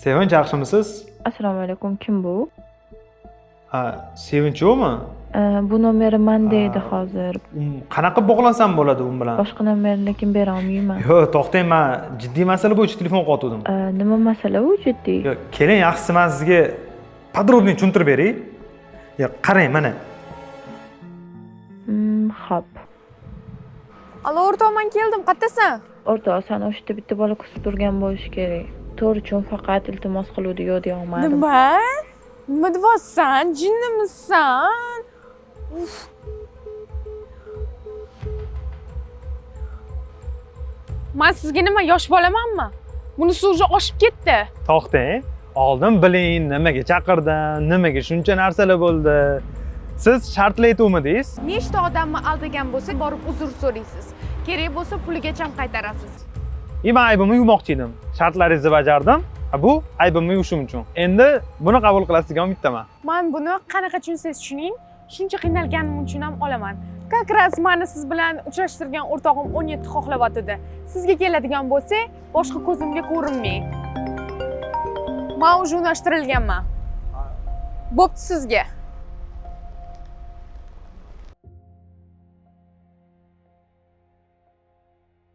Sevinch, yaxshimisiz? Assalomu alaykum, kim bu? Sevinch yo'qmi? Bu nomeri manda edi hozir. Qanaqa bog'lansam bo'ladi u bilan? Boshqa nomerni lekin bera olmayman. Yo'q, to'xtang, men jiddiy masala bo'yicha telefon qotgandim. Nima masala u jiddiy? Yo'q, keling, yaxshisi men sizga podrobniy tushuntirib beray. Yo'q, qarang, mana. Xo'p. Alo, o'rtoq, men keldim. Qayerdasan? O'rtoq, san o'shda bitta bola kutib turgan bo'lish kerak. To'g'ri uchun faqat iltimos qiluvdi, yo'q deya olmadim. Nima? Nima deyapsan? Jinnimisan? Men sizga nima yosh bolamanmi? Bunisi уже oshib ketdi. To'xtang. Oldin biling, nimaga chaqirdim, nimaga shuncha narsalar bo'ldi. Siz shartli aytuvmidingiz? Nechta odamni aldagan bo'lsa, borib uzr so'raysiz. Kerak bo'lsa puligacha qaytarasiz. Men aybimni yuvmoqchi edim. Shartlaringizni bajardim. Bu aybimni yuvishim uchun. Endi buni qabul qilasiz degan umiddaman. Men buni qanaqa tushunsangiz tushuning. Shuncha qiynalganim uchun ham olaman. Как раз meni siz bilan uchrashtirgan o'rtog'im 17 xohlayotdi. Sizga keladigan bo'lsa, boshqa ko'zimga ko'rinmang. Men уже unashtirilganman. Bo'pti sizga.